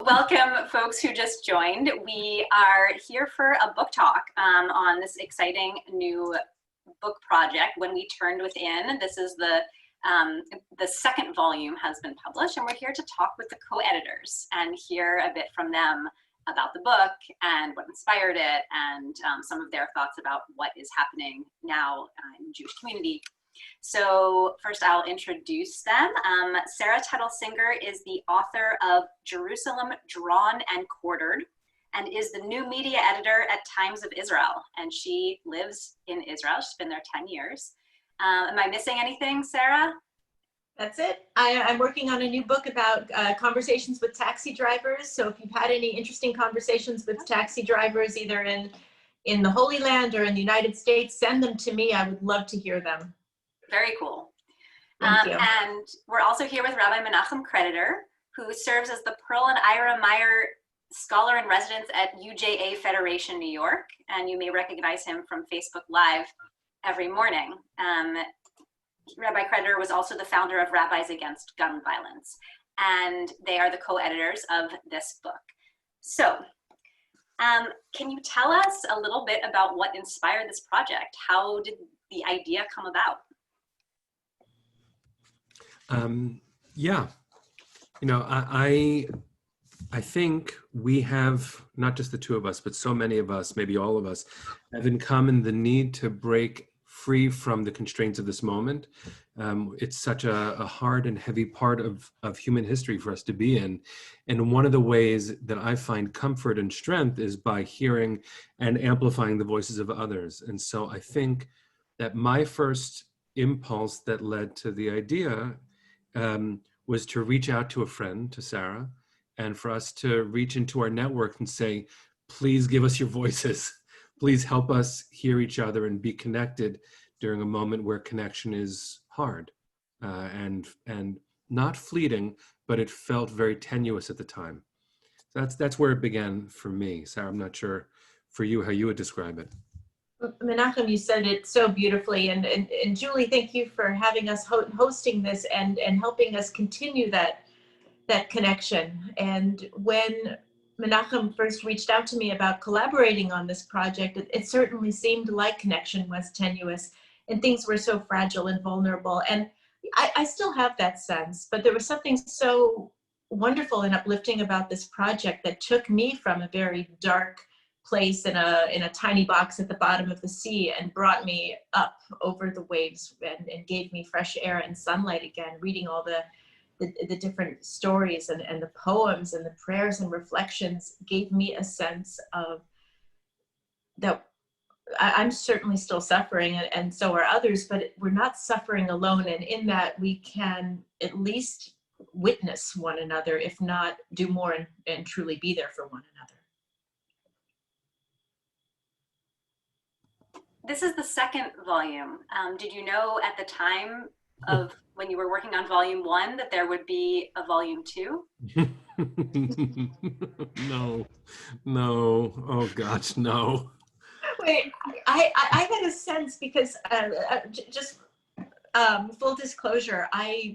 Welcome, folks who just joined. We are here for a book talk on this exciting new book project, When We Turned Within. This is the second volume has been published, and we're here to talk with the co-editors and hear a bit from them about the book and what inspired it, and some of their thoughts about what is happening now in the Jewish community. So first I'll introduce them. Sarah Tuttle Singer is the author of Jerusalem Drawn and Quartered and is the new media editor at Times of Israel. And she lives in Israel. She's been there 10 years. Am I missing anything, Sarah? That's it. I'm working on a new book about conversations with taxi drivers. So if you've had any interesting conversations with taxi drivers, either in the Holy Land or in the United States, send them to me. I would love to hear them. Very cool. Thank you. And we're also here with Rabbi Menachem Creditor, who serves as the Pearl and Ira Meyer Scholar in Residence at UJA Federation, New York. And you may recognize him from Facebook Live every morning. Rabbi Creditor was also the founder of Rabbis Against Gun Violence, and they are the co-editors of this book. So, can you tell us a little bit about what inspired this project? How did the idea come about? Yeah, I think we have, not just the two of us, but so many of us, maybe all of us, have in common the need to break free from the constraints of this moment. It's such a hard and heavy part of human history for us to be in. And one of the ways that I find comfort and strength is by hearing and amplifying the voices of others. And so I think that my first impulse that led to the idea was to reach out to a friend, to Sarah, and for us to reach into our network and say, please give us your voices. Please help us hear each other and be connected during a moment where connection is hard and not fleeting, but it felt very tenuous at the time. So that's where it began for me. Sarah, I'm not sure for you how you would describe it. Menachem, you said it so beautifully, and Julie, thank you for having us hosting this and helping us continue that connection. And when Menachem first reached out to me about collaborating on this project, it certainly seemed like connection was tenuous and things were so fragile and vulnerable. And I still have that sense, but there was something so wonderful and uplifting about this project that took me from a very dark place in a tiny box at the bottom of the sea and brought me up over the waves and gave me fresh air and sunlight again, reading all the different stories and the poems and the prayers and reflections gave me a sense of that I'm certainly still suffering, and so are others, but we're not suffering alone. And in that we can at least witness one another, if not do more and truly be there for one another. This is the second volume. Did you know at the time of when you were working on volume 1 that there would be a volume 2? No, oh gosh, no. Wait, I had a sense because just full disclosure, I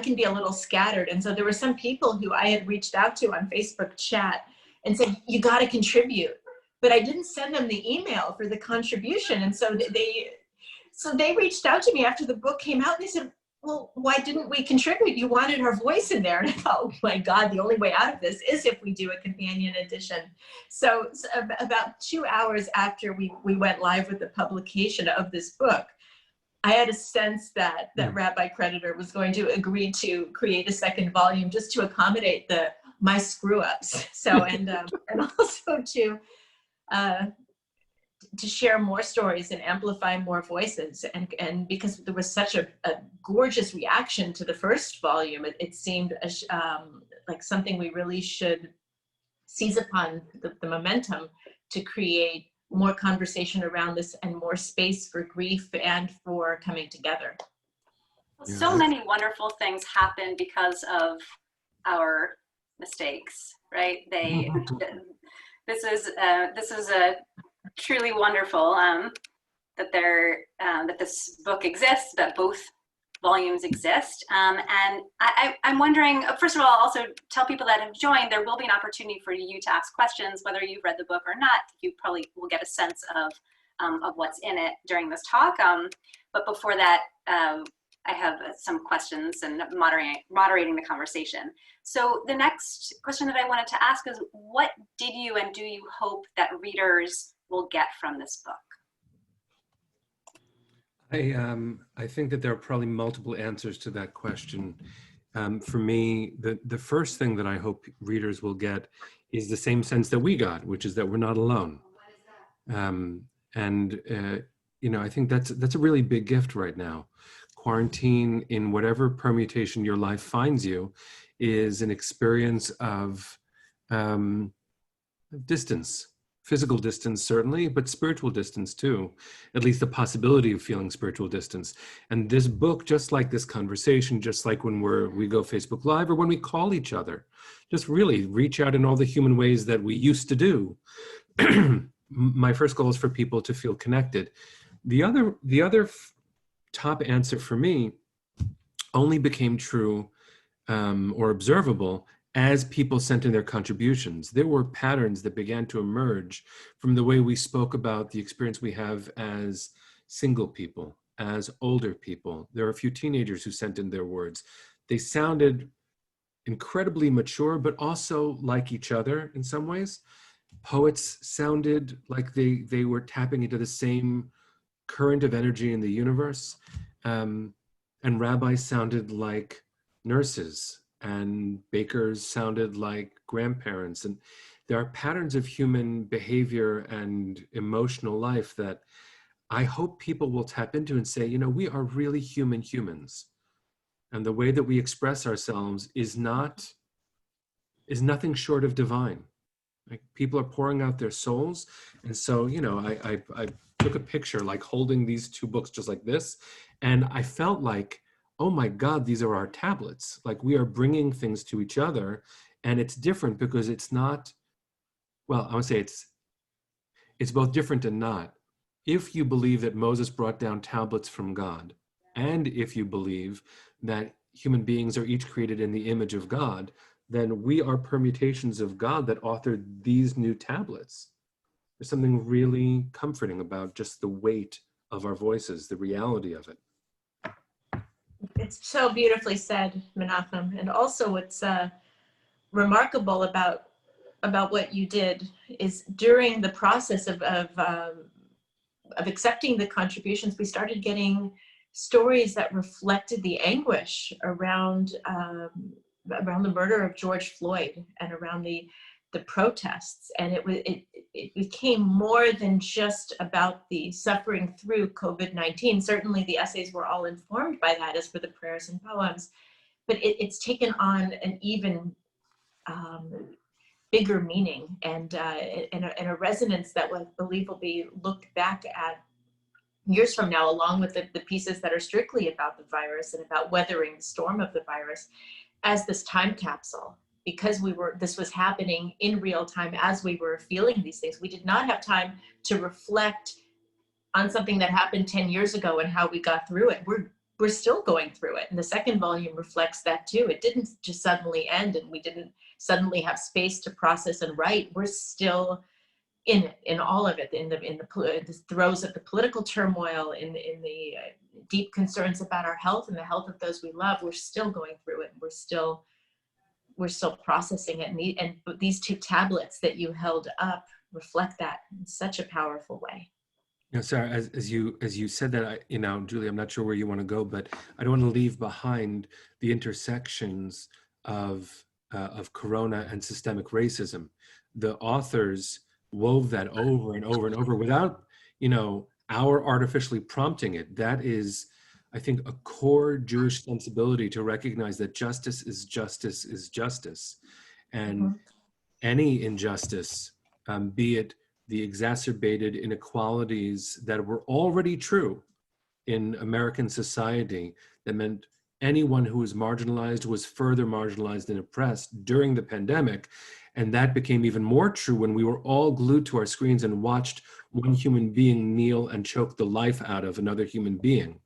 can be a little scattered, and so there were some people who I had reached out to on Facebook chat and said, you got to contribute. But I didn't send them the email for the contribution. And so they reached out to me after the book came out and they said, well, why didn't we contribute? You wanted our voice in there. And I thought, oh my God, the only way out of this is if we do a companion edition. So about 2 hours after we went live with the publication of this book, I had a sense that Rabbi Creditor was going to agree to create a second volume just to accommodate my screw ups. So, and also to share more stories and amplify more voices. And because there was such a gorgeous reaction to the first volume, it seemed like something we really should seize upon the momentum to create more conversation around this and more space for grief and for coming together. So many wonderful things happen because of our mistakes, right? This is a truly wonderful that this book exists, that both volumes exist. And I'm wondering, first of all, also tell people that have joined, there will be an opportunity for you to ask questions, whether you've read the book or not. You probably will get a sense of what's in it during this talk. But before that, I have some questions and moderating the conversation. So the next question that I wanted to ask is, what did you and do you hope that readers will get from this book? I think that there are probably multiple answers to that question. For me, the first thing that I hope readers will get is the same sense that we got, which is that we're not alone. You know, I think that's a really big gift right now. Quarantine, in whatever permutation your life finds you, is an experience of distance. Physical distance, certainly, but spiritual distance too, at least the possibility of feeling spiritual distance. And this book, just like this conversation, just like when we go Facebook Live or when we call each other, just really reach out in all the human ways that we used to do. My first goal is for people to feel connected. The other top answer for me only became true or observable as people sent in their contributions. There were patterns that began to emerge from the way we spoke about the experience we have as single people, as older people. There are a few teenagers who sent in their words. They sounded incredibly mature, but also like each other in some ways. Poets sounded like they were tapping into the same current of energy in the universe. And rabbis sounded like nurses, and bakers sounded like grandparents. And there are patterns of human behavior and emotional life that I hope people will tap into and say, you know, we are really human humans. And the way that we express ourselves is nothing short of divine. Like, people are pouring out their souls. And so, you know, I took a picture, like holding these two books just like this. And I felt like, oh my God, these are our tablets. Like, we are bringing things to each other, and it's different because it's not, well, I would say it's both different and not. If you believe that Moses brought down tablets from God, and if you believe that human beings are each created in the image of God, then we are permutations of God that authored these new tablets. There's something really comforting about just the weight of our voices, the reality of it. It's so beautifully said, Menachem. And also what's remarkable about what you did is during the process of accepting the contributions, we started getting stories that reflected the anguish around the murder of George Floyd and around the protests. And it became more than just about the suffering through COVID-19. Certainly the essays were all informed by that, as for the prayers and poems, but it's taken on an even bigger meaning and a resonance that I believe will be looked back at years from now, along with the pieces that are strictly about the virus and about weathering the storm of the virus, as this time capsule. Because this was happening in real time as we were feeling these things. We did not have time to reflect on something that happened 10 years ago and how we got through it. We're still going through it. And the second volume reflects that too. It didn't just suddenly end, and we didn't suddenly have space to process and write. We're still in it, in all of it, in the throes of the political turmoil, in the deep concerns about our health and the health of those we love. We're still going through it. We're still processing it, and these two tablets that you held up reflect that in such a powerful way. You know, Sarah, as you said that, you know, Julie, I'm not sure where you want to go, but I don't want to leave behind the intersections of Corona and systemic racism. The authors wove that over and over and over without, you know, our artificially prompting it. That is, I think, a core Jewish sensibility to recognize that justice is justice is justice. And any injustice, be it the exacerbated inequalities that were already true in American society, that meant anyone who was marginalized was further marginalized and oppressed during the pandemic. And that became even more true when we were all glued to our screens and watched one human being kneel and choke the life out of another human being.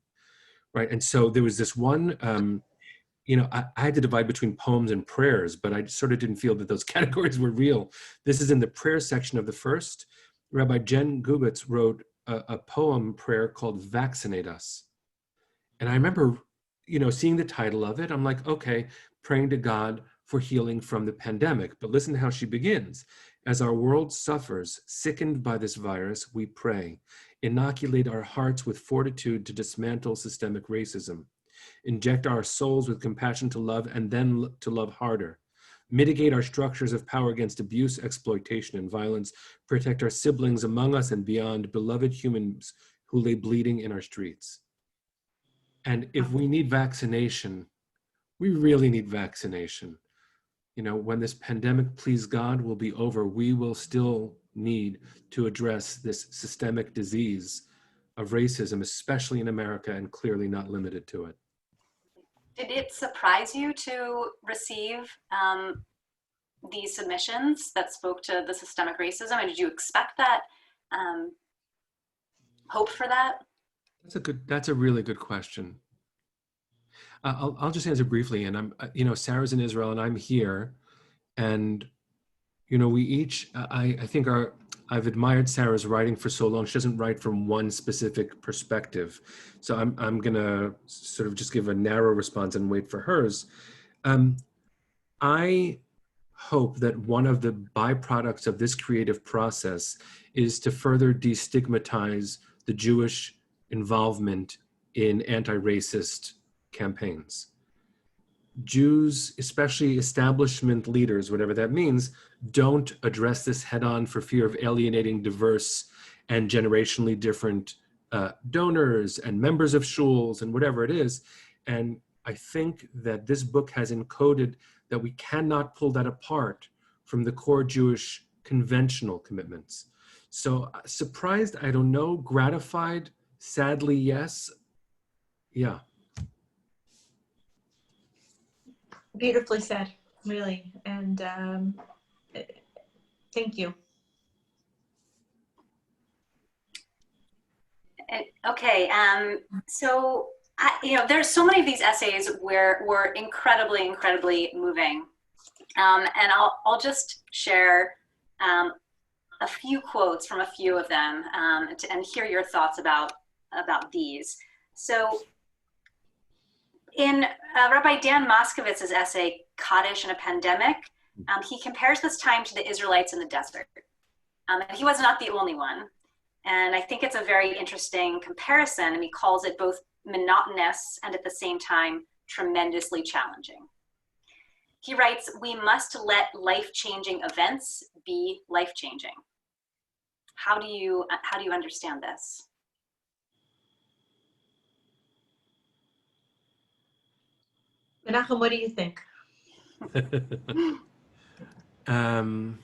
right? And so there was this one, I had to divide between poems and prayers, but I sort of didn't feel that those categories were real. This is in the prayer section of the first. Rabbi Dan Moskowitz wrote a poem prayer called Vaccinate Us. And I remember, seeing the title of it, I'm like, okay, praying to God for healing from the pandemic. But listen to how she begins. As our world suffers, sickened by this virus, we pray. Inoculate our hearts with fortitude to dismantle systemic racism. Inject our souls with compassion to love and then to love harder. Mitigate our structures of power against abuse, exploitation, and violence. Protect our siblings among us and beyond, beloved humans who lay bleeding in our streets. And if we need vaccination, we really need vaccination. When this pandemic, please God, will be over, we will still need to address this systemic disease of racism, especially in America, and clearly not limited to it. Did it surprise you to receive these submissions that spoke to the systemic racism? And did you expect that? Hope for that? That's a really good question. I'll just answer briefly. And Sarah's in Israel and I'm here. And, we each, I think I've admired Sarah's writing for so long. She doesn't write from one specific perspective. So I'm going to sort of just give a narrow response and wait for hers. I hope that one of the byproducts of this creative process is to further destigmatize the Jewish involvement in anti-racist campaigns. Jews, especially establishment leaders, whatever that means, don't address this head on for fear of alienating diverse and generationally different donors and members of shuls and whatever it is. And I think that this book has encoded that we cannot pull that apart from the core Jewish conventional commitments. So surprised, I don't know, gratified, sadly, yes. Yeah. Beautifully said, really. And thank you. Okay, so there's so many of these essays where were incredibly, incredibly moving, and I'll just share a few quotes from a few of them and hear your thoughts about these. So, in Rabbi Dan Moskowitz's essay "Kaddish in a Pandemic," he compares this time to the Israelites in the desert, and he was not the only one. And I think it's a very interesting comparison, and he calls it both monotonous and at the same time tremendously challenging. He writes, "We must let life-changing events be life-changing." How do you understand this? Menachem, what do you think? And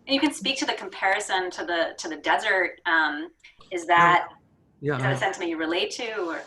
you can speak to the comparison to the desert. Is that a sentiment you relate to? Or?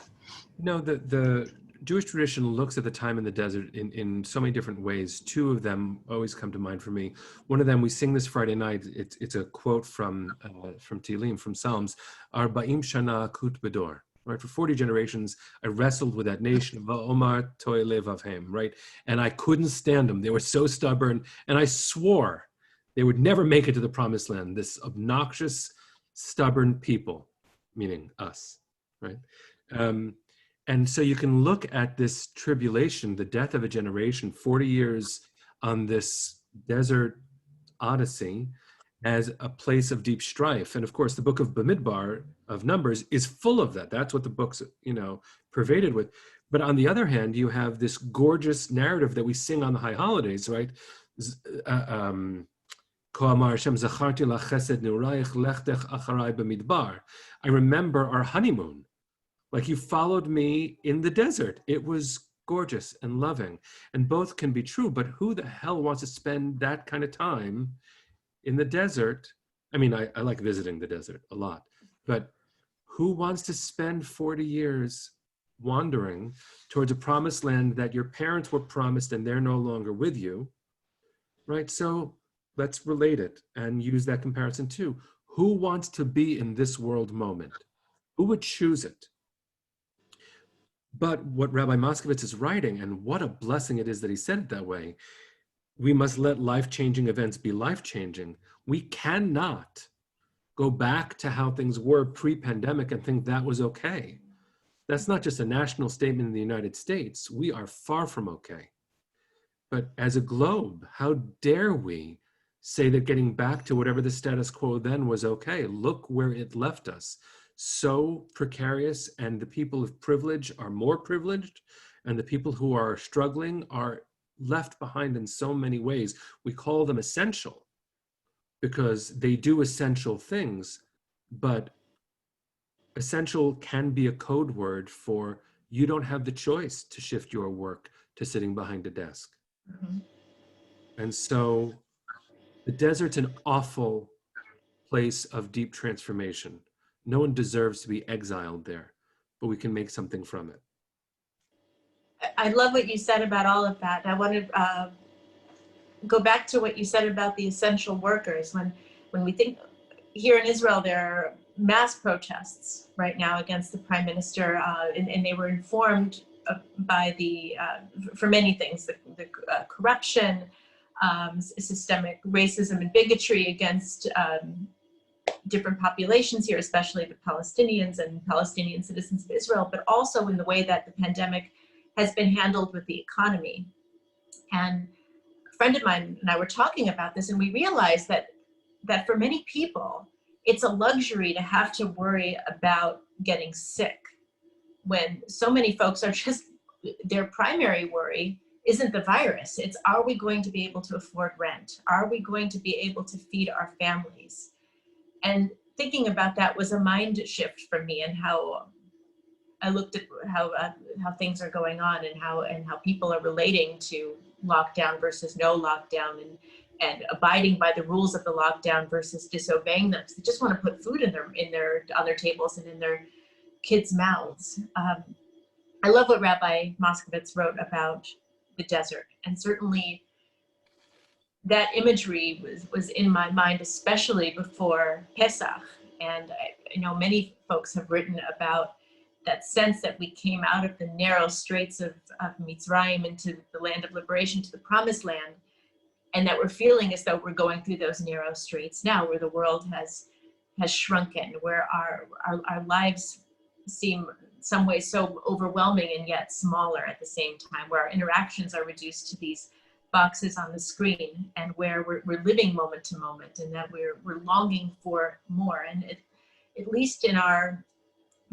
No, the Jewish tradition looks at the time in the desert in so many different ways. Two of them always come to mind for me. One of them, we sing this Friday night. It's a quote from Tehillim, from Psalms. Arba'im shana akut bedor. Right, for 40 generations, I wrestled with that nation, Va'omar toy levavhem, right? And I couldn't stand them. They were so stubborn, and I swore they would never make it to the promised land. This obnoxious, stubborn people, meaning us, right? And so you can look at this tribulation, the death of a generation, 40 years on this desert odyssey, as a place of deep strife. And of course, the book of Bamidbar, of Numbers, is full of that. That's what the book's, pervaded with. But on the other hand, you have this gorgeous narrative that we sing on the high holidays, right? I remember our honeymoon. Like, you followed me in the desert. It was gorgeous and loving. And both can be true, but who the hell wants to spend that kind of time in the desert? I mean, I like visiting the desert a lot, but who wants to spend 40 years wandering towards a promised land that your parents were promised and they're no longer with you, right? So let's relate it and use that comparison too. Who wants to be in this world moment? Who would choose it? But what Rabbi Moskowitz is writing, and what a blessing it is that he said it that way, we must let life-changing events be life-changing. We cannot go back to how things were pre-pandemic and think that was okay. That's not just a national statement in the United States. We are far from okay. But as a globe, how dare we say that getting back to whatever the status quo then was okay? Look where it left us. So precarious, and the people of privilege are more privileged, and the people who are struggling are left behind in so many ways. We call them essential because they do essential things, but essential can be a code word for you don't have the choice to shift your work to sitting behind a desk. Mm-hmm. And so the desert's an awful place of deep transformation. No one deserves to be exiled there, but we can make something from it. I love what you said about all of that. I want to go back to what you said about the essential workers. When we think here in Israel, there are mass protests right now against the prime minister, and they were informed by for many things, the corruption, systemic racism and bigotry against different populations here, especially the Palestinians and Palestinian citizens of Israel, but also in the way that the pandemic has been handled with the economy. And a friend of mine and I were talking about this, and we realized that for many people, it's a luxury to have to worry about getting sick when so many folks are just, their primary worry isn't the virus. It's, are we going to be able to afford rent? Are we going to be able to feed our families? And thinking about that was a mind shift for me, and how I looked at how things are going on, and how people are relating to lockdown versus no lockdown, and abiding by the rules of the lockdown versus disobeying them. So they just want to put food on their tables and in their kids' mouths. I love what Rabbi Moskowitz wrote about the desert, and certainly that imagery was in my mind, especially before Pesach. And I know many folks have written about that sense that we came out of the narrow straits of Mitzrayim into the land of liberation, to the promised land, and that we're feeling as though we're going through those narrow straits now, where the world has shrunken, where our lives seem in some ways so overwhelming and yet smaller at the same time, where our interactions are reduced to these boxes on the screen, and where we're living moment to moment, and that we're longing for more. And at least in our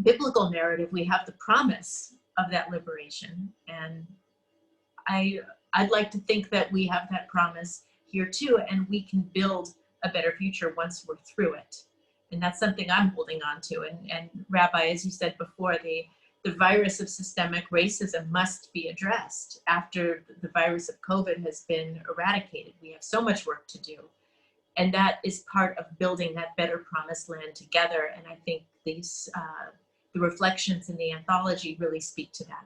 biblical narrative, we have the promise of that liberation. And I'd like to think that we have that promise here too, and we can build a better future once we're through it. And that's something I'm holding on to. And Rabbi, as you said before, the virus of systemic racism must be addressed after the virus of COVID has been eradicated. We have so much work to do. And that is part of building that better promised land together. And I think these, the reflections in the anthology really speak to that.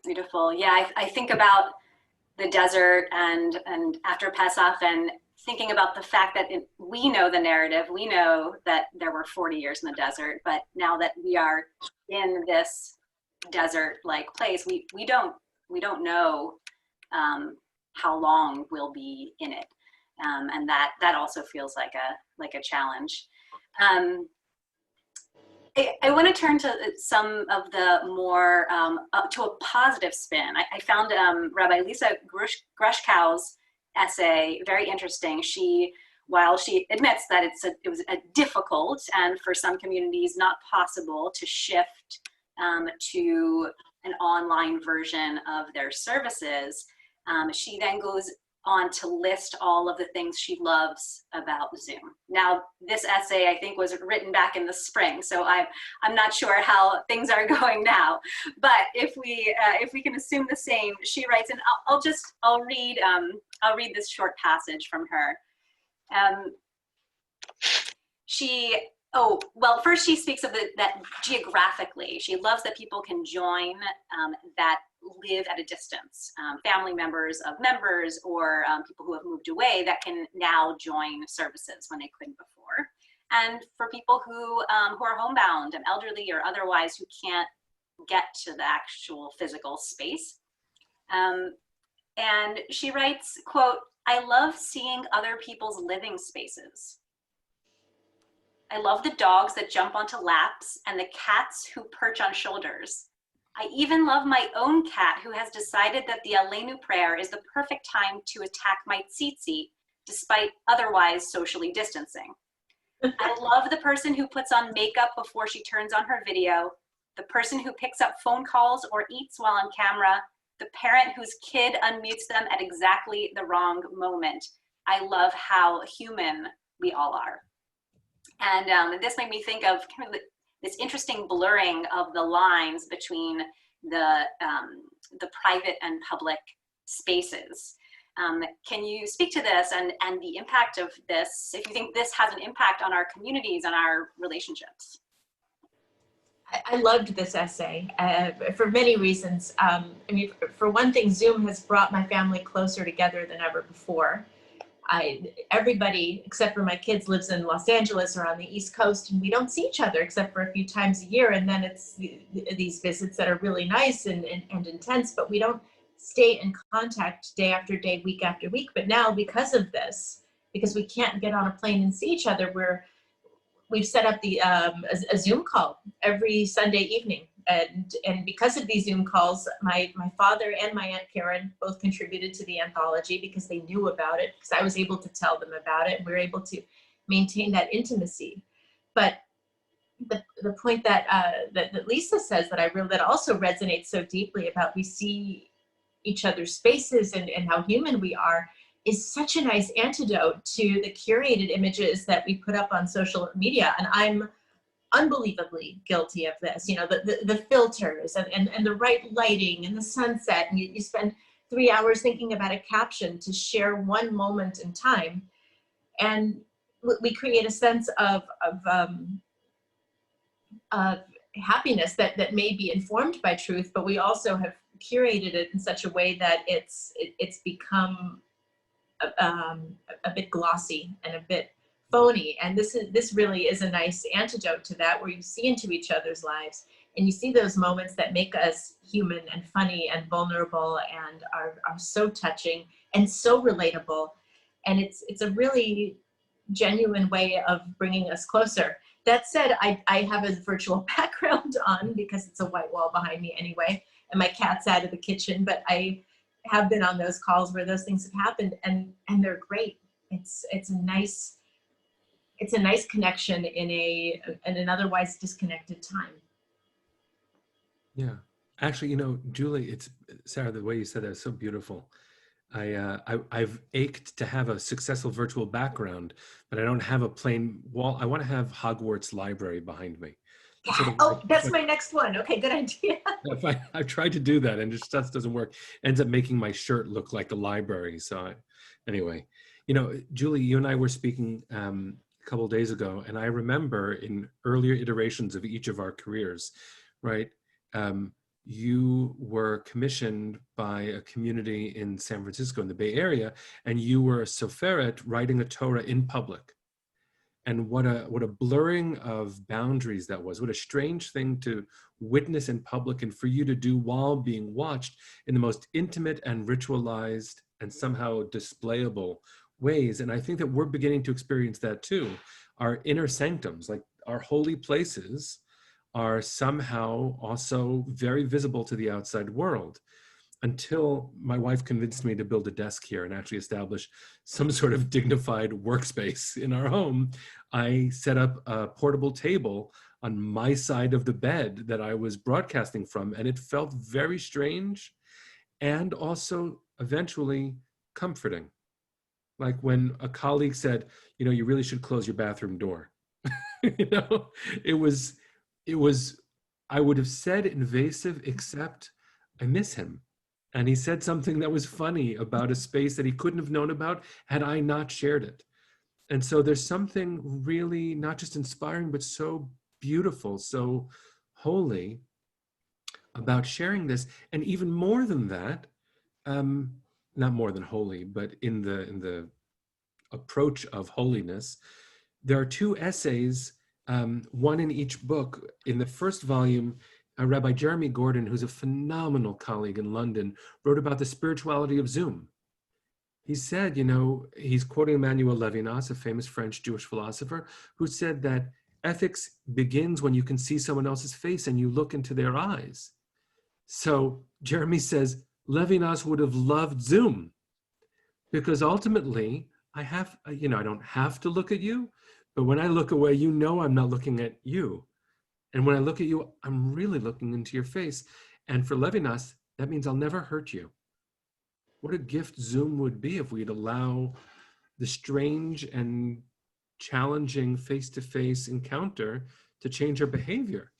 Beautiful. Yeah, I think about the desert and after Pesach, and thinking about the fact that we know the narrative, we know that there were 40 years in the desert, but now that we are in this desert-like place, we don't know how long we'll be in it, and that also feels like a challenge. I want to turn to some of the more to a positive spin. I found Rabbi Lisa Grushkow's essay very interesting. While she admits that it was a difficult and for some communities not possible to shift to an online version of their services, she then goes on to list all of the things she loves about Zoom. Now, this essay, I think, was written back in the spring, so I'm not sure how things are going now. But if we can assume the same, she writes, and I'll read this short passage from her. First she speaks of that geographically, she loves that people can join that live at a distance, family members of members, or people who have moved away that can now join services when they couldn't before. and for people who are homebound and elderly or otherwise who can't get to the actual physical space. And she writes, quote, "I love seeing other people's living spaces. I love the dogs that jump onto laps and the cats who perch on shoulders. I even love my own cat who has decided that the Aleinu prayer is the perfect time to attack my tsitsi, despite otherwise socially distancing. I love the person who puts on makeup before she turns on her video, the person who picks up phone calls or eats while on camera, the parent whose kid unmutes them at exactly the wrong moment. I love how human we all are." And this made me think of kind of this interesting blurring of the lines between the private and public spaces. Can you speak to this and the impact of this, if you think this has an impact on our communities and our relationships? I loved this essay for many reasons. I mean, for one thing, Zoom has brought my family closer together than ever before. Everybody except for my kids lives in Los Angeles or on the East Coast, and we don't see each other except for a few times a year. And then it's these visits that are really nice and intense, but we don't stay in contact day after day, week after week. But now, because of this, because we can't get on a plane and see each other, we've set up a Zoom call every Sunday evening. And because of these Zoom calls, my father and my Aunt Karen both contributed to the anthology because they knew about it, because I was able to tell them about it, and we were able to maintain that intimacy. But the point that Lisa says that also resonates so deeply about, we see each other's spaces and how human we are, is such a nice antidote to the curated images that we put up on social media. And I'm unbelievably guilty of this, you know, the filters and the right lighting and the sunset, and you spend 3 hours thinking about a caption to share one moment in time, and we create a sense of happiness that may be informed by truth, but we also have curated it in such a way that it's become a bit glossy and a bit phony. And this really is a nice antidote to that, where you see into each other's lives and you see those moments that make us human and funny and vulnerable and are so touching and so relatable. And it's a really genuine way of bringing us closer. That said, I have a virtual background on because it's a white wall behind me anyway, and my cat's out of the kitchen, but I have been on those calls where those things have happened, and they're great. It's a nice connection in an otherwise disconnected time. Yeah, actually, you know, Julie, it's Sarah, the way you said that is so beautiful. I've ached to have a successful virtual background, but I don't have a plain wall. I want to have Hogwarts library behind me. Yeah. Sort of, Oh, that's my next one. Okay, good idea. I've tried to do that and it just doesn't work. Ends up making my shirt look like a library. So anyway, you know, Julie, you and I were speaking a couple of days ago, and I remember in earlier iterations of each of our careers, right? You were commissioned by a community in San Francisco in the Bay Area, and you were a soferet writing a Torah in public. And what a blurring of boundaries that was. What a strange thing to witness in public and for you to do while being watched in the most intimate and ritualized and somehow displayable ways. And I think that we're beginning to experience that too. Our inner sanctums, like our holy places, are somehow also very visible to the outside world, until my wife convinced me to build a desk here and actually establish some sort of dignified workspace in our home. I set up a portable table on my side of the bed that I was broadcasting from, and it felt very strange and also eventually comforting. Like when a colleague said, you know, you really should close your bathroom door. You know, it was, I would have said invasive, except I miss him. And he said something that was funny about a space that he couldn't have known about had I not shared it. And so there's something really not just inspiring, but so beautiful, so holy about sharing this. And even more than that, not more than holy, but in the approach of holiness, there are two essays, one in each book. In the first volume, Rabbi Jeremy Gordon, who's a phenomenal colleague in London, wrote about the spirituality of Zoom. He said, he's quoting Emmanuel Levinas, a famous French Jewish philosopher, who said that ethics begins when you can see someone else's face and you look into their eyes. So Jeremy says, Levinas would have loved Zoom because ultimately I don't have to look at you, but when I look away, I'm not looking at you. And when I look at you, I'm really looking into your face. And for Levinas, that means I'll never hurt you. What a gift Zoom would be if we'd allow the strange and challenging face-to-face encounter to change our behavior.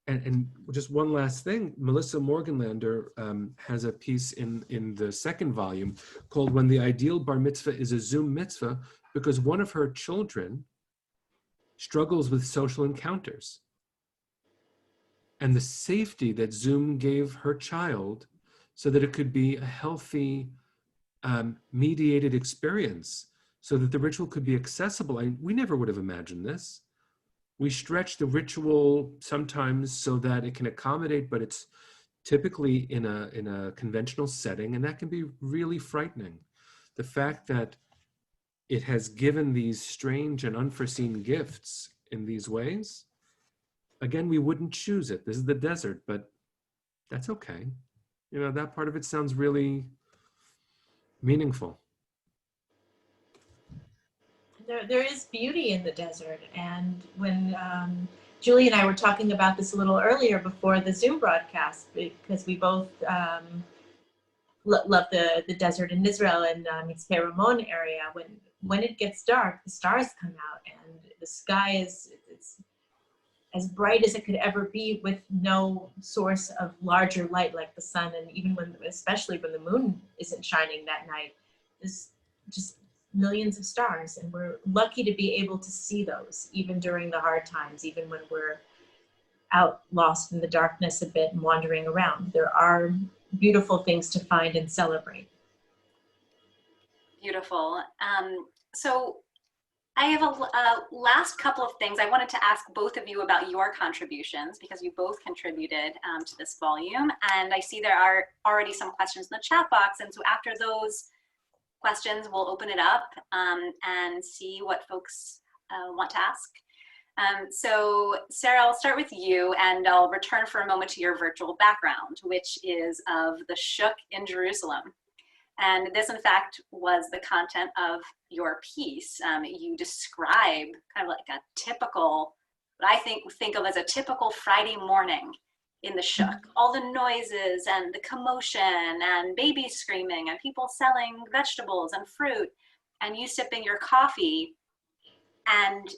And just one last thing, Melissa Morganlander has a piece in the second volume called When the Ideal Bar Mitzvah is a Zoom Mitzvah, because one of her children struggles with social encounters. And the safety that Zoom gave her child so that it could be a healthy, mediated experience, so that the ritual could be accessible. We never would have imagined this. We stretch the ritual sometimes so that it can accommodate, but it's typically in a conventional setting, and that can be really frightening. The fact that it has given these strange and unforeseen gifts in these ways, again, we wouldn't choose it. This is the desert, but that's okay. That part of it sounds really meaningful. There is beauty in the desert. And when Julie and I were talking about this a little earlier before the Zoom broadcast, because we both love the desert in Israel and Mitzpeh Ramon area. When it gets dark, the stars come out and the sky is as bright as it could ever be, with no source of larger light like the sun. And even especially when the moon isn't shining that night, there's just millions of stars. And we're lucky to be able to see those, even during the hard times, even when we're out lost in the darkness a bit and wandering around. There are beautiful things to find and celebrate. Beautiful. So I have a last couple of things. I wanted to ask both of you about your contributions, because you both contributed to this volume. And I see there are already some questions in the chat box. And so after those questions, we'll open it up and see what folks want to ask. So Sarah, I'll start with you, and I'll return for a moment to your virtual background, which is of the Shuk in Jerusalem. And this, in fact, was the content of your piece. You describe kind of like a typical, what I think of as a typical Friday morning in the Shuk. All the noises and the commotion and babies screaming and people selling vegetables and fruit, and you sipping your coffee and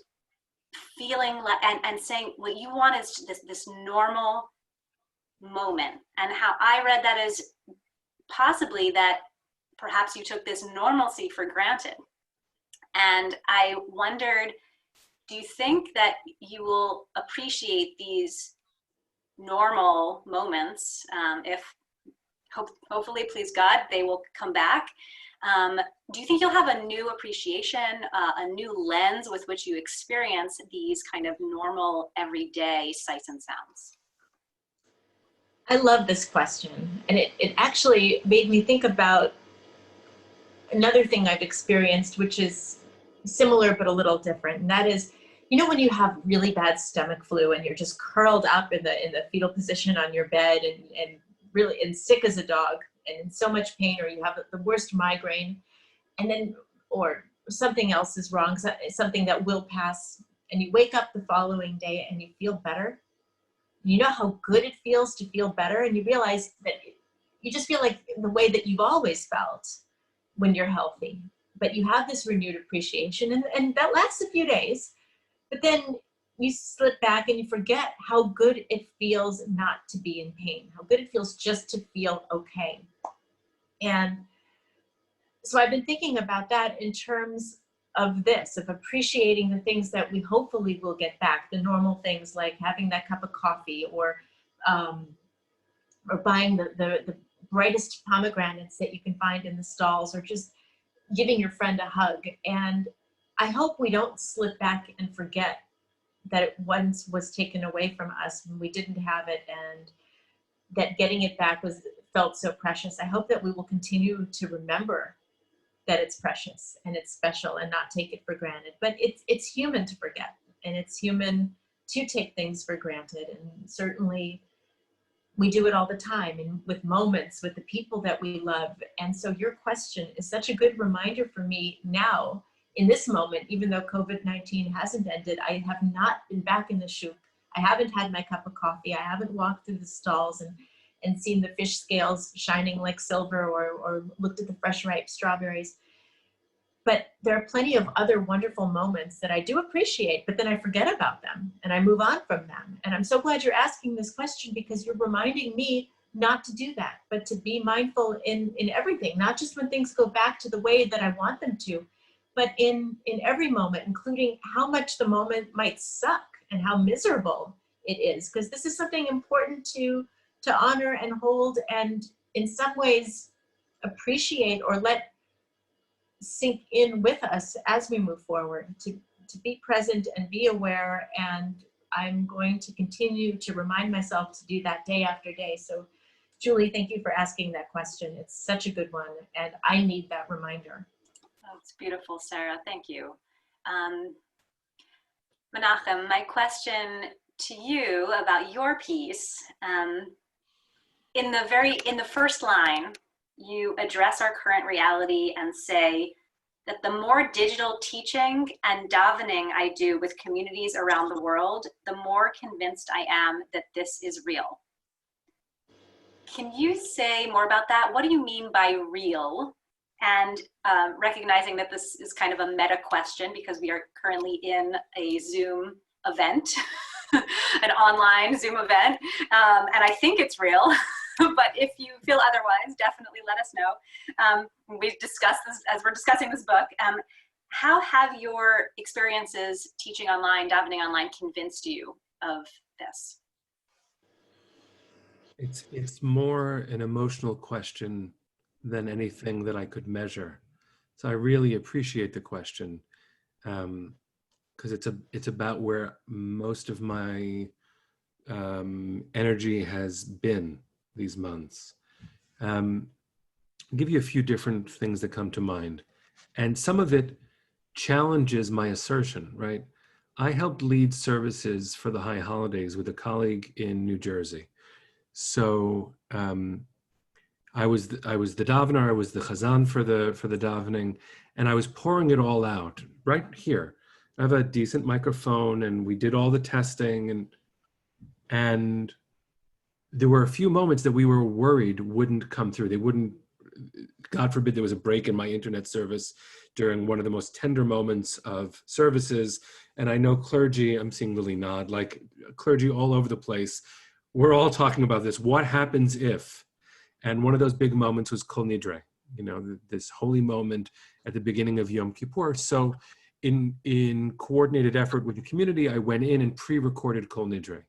feeling like, and saying what you want is this normal moment. And how I read that is possibly that perhaps you took this normalcy for granted. And I wondered, do you think that you will appreciate these normal moments if hopefully, please God, they will come back? Do you think you'll have a new appreciation, a new lens with which you experience these kind of normal everyday sights and sounds? I love this question. And it actually made me think about another thing I've experienced, which is similar but a little different. And that is, when you have really bad stomach flu and you're just curled up in the fetal position on your bed and really sick as a dog and in so much pain, or you have the worst migraine, and then, or something else is wrong, something that will pass, and you wake up the following day and you feel better. You know how good it feels to feel better, and you realize that you just feel like the way that you've always felt when you're healthy. But you have this renewed appreciation, and that lasts a few days, but then you slip back and you forget how good it feels not to be in pain, how good it feels just to feel okay. And so I've been thinking about that in terms of this, of appreciating the things that we hopefully will get back, the normal things like having that cup of coffee, or buying the brightest pomegranates that you can find in the stalls, or just giving your friend a hug. And I hope we don't slip back and forget that it once was taken away from us when we didn't have it, and that getting it back felt so precious. I hope that we will continue to remember that it's precious and it's special and not take it for granted. But it's human to forget, and it's human to take things for granted. And certainly we do it all the time, and with moments, with the people that we love. And so your question is such a good reminder for me now in this moment. Even though COVID-19 hasn't ended, I have not been back in the shuk. I haven't had my cup of coffee. I haven't walked through the stalls and seen the fish scales shining like silver, or looked at the fresh ripe strawberries. But there are plenty of other wonderful moments that I do appreciate, but then I forget about them and I move on from them. And I'm so glad you're asking this question, because you're reminding me not to do that, but to be mindful in everything, not just when things go back to the way that I want them to, but in every moment, including how much the moment might suck and how miserable it is, because this is something important to honor and hold, and in some ways appreciate or let sink in with us as we move forward, to be present and be aware. And I'm going to continue to remind myself to do that day after day. So Julie, thank you for asking that question. It's such a good one, and I need that reminder. That's beautiful, Sarah. Thank you. Menachem, my question to you about your piece, in the first line, you address our current reality and say that the more digital teaching and davening I do with communities around the world, the more convinced I am that this is real. Can you say more about that? What do you mean by real? And recognizing that this is kind of a meta question, because we are currently in a Zoom event, an online Zoom event, and I think it's real. But if you feel otherwise, definitely let us know. We've discussed this as we're discussing this book. How have your experiences teaching online, davening online, convinced you of this? It's more an emotional question than anything that I could measure. So I really appreciate the question, because it's about where most of my energy has been these months. I'll give you a few different things that come to mind. And some of it challenges my assertion, right? I helped lead services for the high holidays with a colleague in New Jersey. So I was the davener, I was the chazan for the davening, and I was pouring it all out right here. I have a decent microphone, and we did all the testing, and there were a few moments that we were worried wouldn't come through. They wouldn't, God forbid there was a break in my internet service during one of the most tender moments of services. And I know clergy, I'm seeing Lily nod, like clergy all over the place. We're all talking about this. What happens if? And one of those big moments was Kol Nidre, this holy moment at the beginning of Yom Kippur. So in coordinated effort with the community, I went in and pre-recorded Kol Nidre.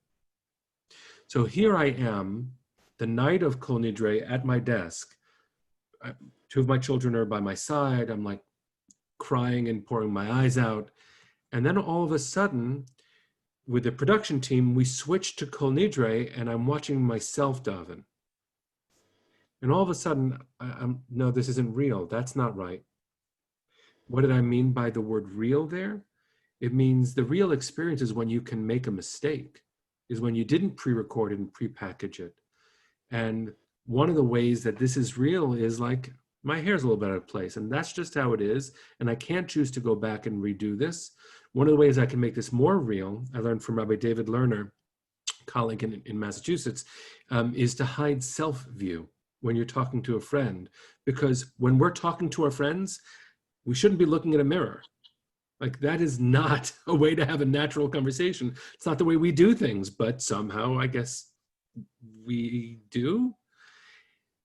So here I am, the night of Kol Nidre at my desk. Two of my children are by my side. I'm like crying and pouring my eyes out. And then all of a sudden, with the production team, we switched to Kol Nidre, and I'm watching myself daven. And all of a sudden, no, this isn't real. That's not right. What did I mean by the word real there? It means the real experience is when you can make a mistake, is when you didn't pre-record it and pre-package it. And one of the ways that this is real is like, my hair's a little bit out of place, and that's just how it is. And I can't choose to go back and redo this. One of the ways I can make this more real, I learned from Rabbi David Lerner, colleague in Massachusetts, is to hide self-view when you're talking to a friend. Because when we're talking to our friends, we shouldn't be looking at a mirror. Like, that is not a way to have a natural conversation. It's not the way we do things, but somehow I guess we do.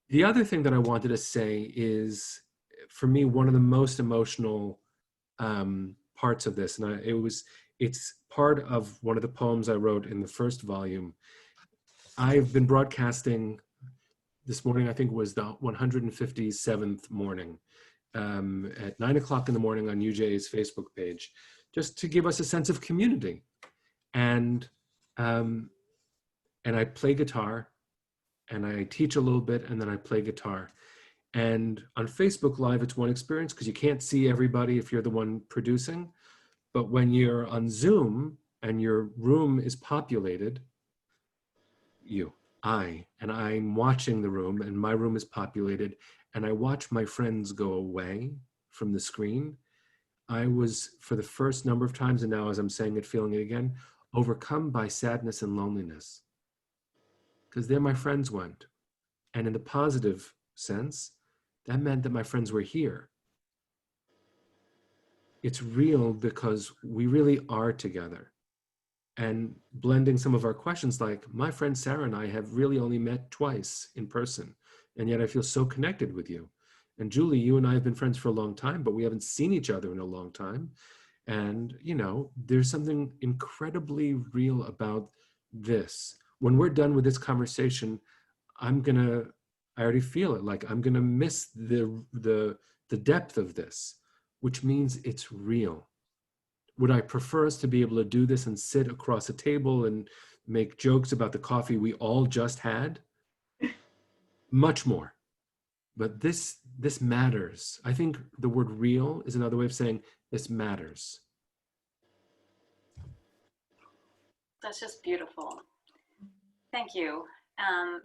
The other thing that I wanted to say is, for me, one of the most emotional parts of this, and it's part of one of the poems I wrote in the first volume. I've been broadcasting this morning, I think was the 157th morning. at 9 o'clock in the morning on UJ's Facebook page, just to give us a sense of community. And I play guitar, and I teach a little bit, and then I play guitar. And on Facebook Live, it's one experience because you can't see everybody if you're the one producing. But when you're on Zoom and your room is populated, and I'm watching the room, and my room is populated, and I watch my friends go away from the screen, I was, for the first number of times, and now as I'm saying it, feeling it again, overcome by sadness and loneliness. Because there my friends went. And in the positive sense, that meant that my friends were here. It's real because we really are together. And blending some of our questions, like my friend Sarah and I have really only met twice in person, and yet I feel so connected with you. And Julie, you and I have been friends for a long time, but we haven't seen each other in a long time. And, there's something incredibly real about this. When we're done with this conversation, I already feel it, like I'm gonna miss the depth of this, which means it's real. Would I prefer us to be able to do this and sit across a table and make jokes about the coffee we all just had? Much more. But this matters. I think the word real is another way of saying this matters. That's just beautiful. Thank you.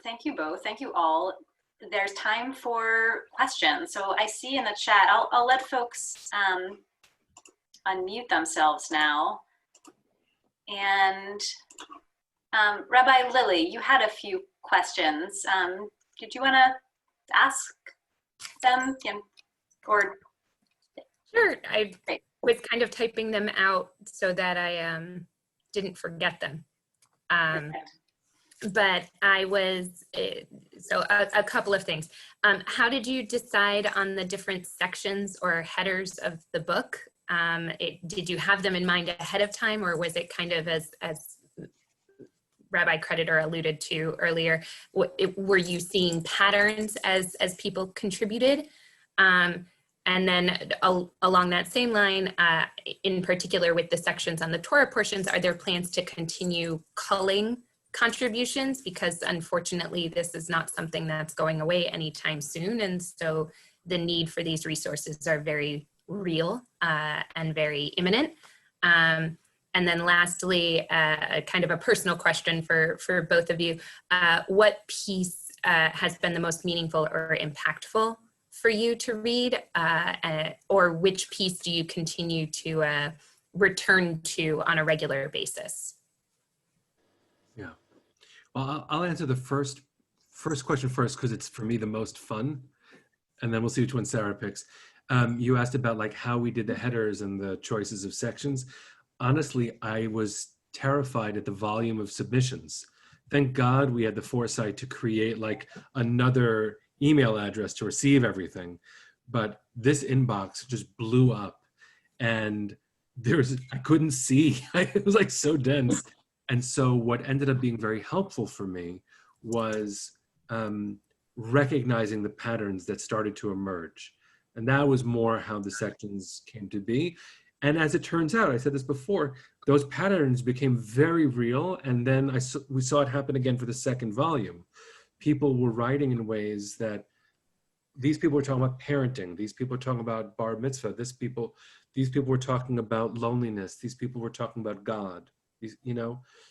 Thank you both. Thank you all. There's time for questions. So I see in the chat, I'll let folks unmute themselves now. And Rabbi Lily, you had a few questions. Did you want to ask them? Or Sure. I was kind of typing them out so that I didn't forget them. But I was, so a couple of things. How did you decide on the different sections or headers of the book? Did you have them in mind ahead of time, or was it kind of as Rabbi Creditor alluded to earlier, were you seeing patterns as people contributed? And then along that same line, in particular with the sections on the Torah portions, are there plans to continue culling contributions? Because unfortunately, this is not something that's going away anytime soon. And so the need for these resources are very real and very imminent. And then lastly, kind of a personal question for both of you. What piece has been the most meaningful or impactful for you to read? Or which piece do you continue to return to on a regular basis? Yeah. Well, I'll answer the first question first, because it's for me the most fun. And then we'll see which one Sarah picks. You asked about like how we did the headers and the choices of sections. Honestly, I was terrified at the volume of submissions. Thank God we had the foresight to create like another email address to receive everything. But this inbox just blew up, and I couldn't see. It was like so dense. And so what ended up being very helpful for me was recognizing the patterns that started to emerge. And that was more how the sections came to be. And as it turns out, I said this before, those patterns became very real. And then we saw it happen again for the second volume. People were writing in ways that these people were talking about parenting. These people were talking about bar mitzvah. These people were talking about loneliness. These people were talking about God,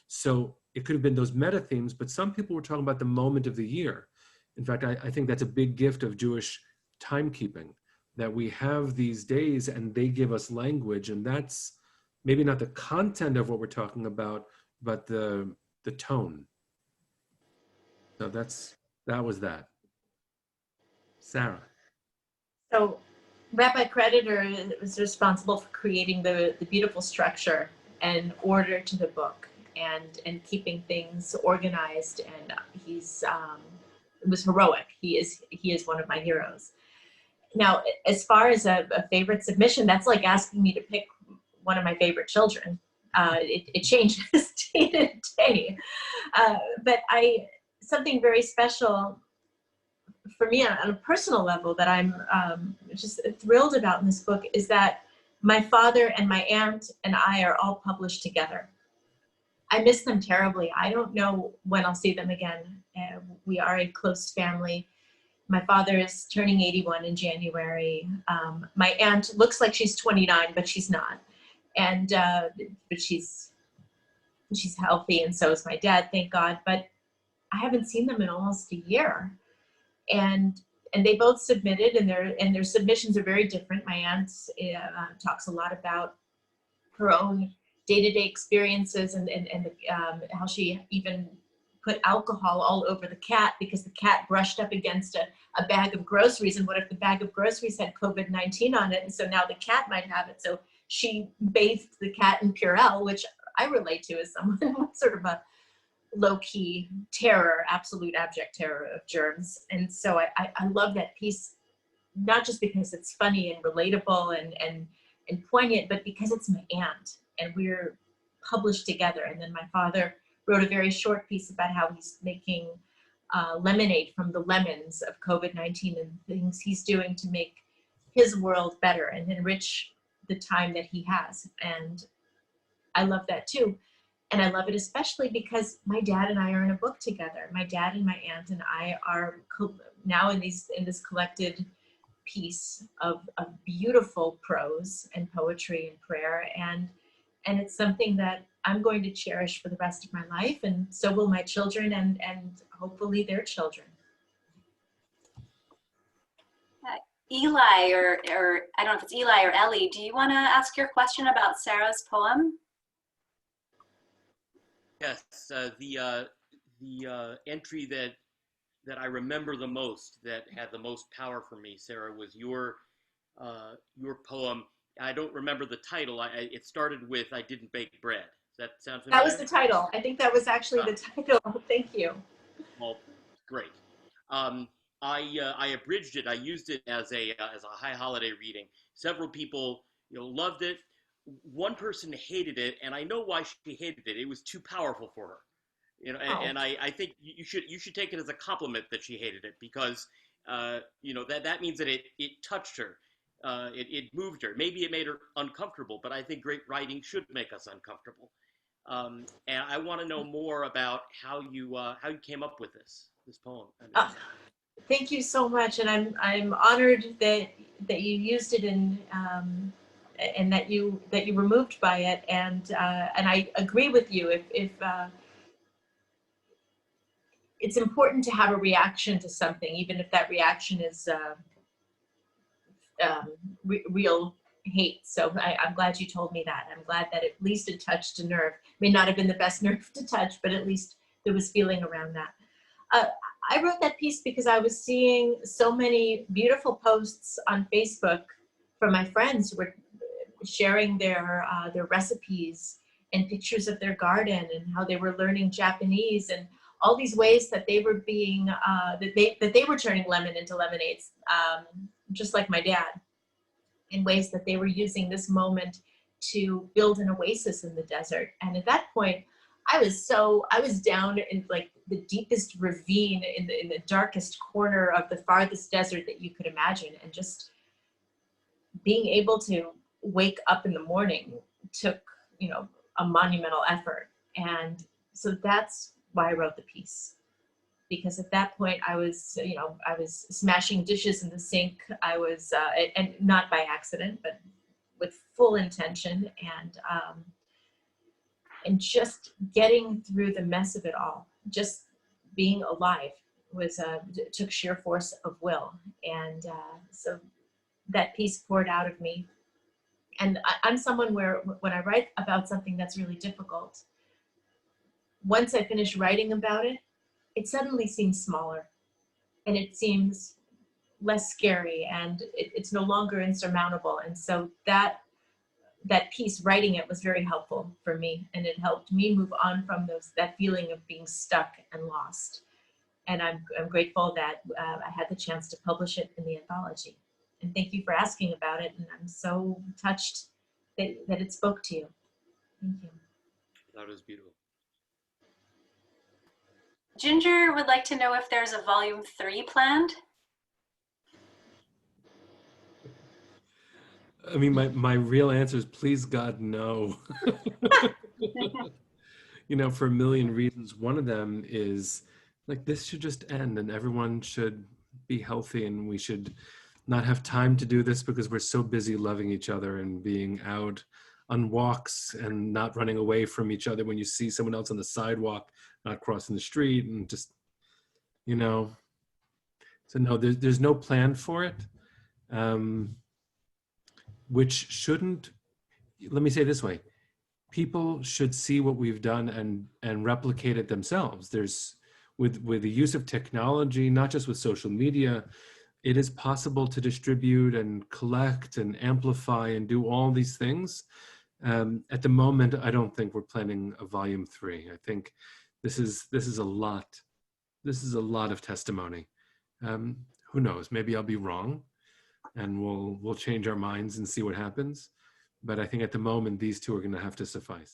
So it could have been those meta themes, but some people were talking about the moment of the year. In fact, I think that's a big gift of Jewish timekeeping, that we have these days and they give us language, and that's maybe not the content of what we're talking about, but the tone. So that was that. Sarah. So Rabbi Creditor was responsible for creating the beautiful structure and order to the book and keeping things organized. And it was heroic. He is one of my heroes. Now, as far as a favorite submission, that's like asking me to pick one of my favorite children. It changes day to day. But something very special for me on a personal level that I'm just thrilled about in this book is that my father and my aunt and I are all published together. I miss them terribly. I don't know when I'll see them again. We are a close family. My father is turning 81 in January. My aunt looks like she's 29, but she's not. And but she's healthy, and so is my dad, thank God. But I haven't seen them in almost a year. And they both submitted, and their submissions are very different. My aunt talks a lot about her own day-to-day experiences and how she even put alcohol all over the cat because the cat brushed up against a bag of groceries. And what if the bag of groceries had COVID-19 on it? And so now the cat might have it. So she bathed the cat in Purell, which I relate to as someone with sort of a low-key terror, absolute abject terror of germs. And so I love that piece, not just because it's funny and relatable and poignant, but because it's my aunt and we're published together. And then my father wrote a very short piece about how he's making lemonade from the lemons of COVID-19 and things he's doing to make his world better and enrich the time that he has. And I love that too. And I love it especially because my dad and I are in a book together. My dad and my aunt and I are now in this collected piece of beautiful prose and poetry and prayer. And it's something that I'm going to cherish for the rest of my life. And so will my children and hopefully their children. Eli, or I don't know if it's Eli or Ellie, do you want to ask your question about Sarah's poem? Yes, the entry that I remember the most, that had the most power for me, Sarah, was your poem. I don't remember the title. It started with "I didn't bake bread." Does that sound familiar? That was the title. I think that was actually the title. Thank you. Well, great. I abridged it. I used it as a high holiday reading. Several people loved it. One person hated it, and I know why she hated it. It was too powerful for her. And I think you should take it as a compliment that she hated it, because that means that it touched her. It moved her. Maybe it made her uncomfortable, but I think great writing should make us uncomfortable. And I want to know more about how you came up with this poem. Thank you so much, and I'm honored that you used it and that you were moved by it, and I agree with you. If it's important to have a reaction to something, even if that reaction is real hate. So I'm glad you told me that. I'm glad that at least it touched a nerve. May not have been the best nerve to touch, but at least there was feeling around that. I wrote that piece because I was seeing so many beautiful posts on Facebook from my friends who were sharing their recipes and pictures of their garden and how they were learning Japanese and all these ways that they were being that they were turning lemon into lemonades, just like my dad, in ways that they were using this moment to build an oasis in the desert. And at that point, I was down in like the deepest ravine in the darkest corner of the farthest desert that you could imagine, and just being able to wake up in the morning took a monumental effort. And so that's why I wrote the piece, because at that point I was smashing dishes in the sink. I was and not by accident, but with full intention, and just getting through the mess of it all, just being alive took sheer force of will. And so that piece poured out of me. And I'm someone where when I write about something that's really difficult, once I finish writing about it, it suddenly seems smaller and it seems less scary, and it's no longer insurmountable. And so that piece, writing it, was very helpful for me, and it helped me move on from that feeling of being stuck and lost. And I'm grateful that I had the chance to publish it in the anthology. And thank you for asking about it. And I'm so touched that it spoke to you. Thank you. That was beautiful. Ginger would like to know if there's a volume 3 planned. I mean, my real answer is please God, no. You know, for a million reasons. One of them is like, this should just end and everyone should be healthy, and we should not have time to do this because we're so busy loving each other and being out on walks and not running away from each other when you see someone else on the sidewalk, not crossing the street, and just, you know, so no, there's no plan for it. Which shouldn't, let me say it this way, people should see what we've done and replicate it themselves. There's, with the use of technology, not just with social media, it is possible to distribute and collect and amplify and do all these things. At the moment, I don't think we're planning a volume 3. I think this is a lot. This is a lot of testimony. Who knows? Maybe I'll be wrong, and we'll change our minds and see what happens. But I think at the moment, these two are going to have to suffice.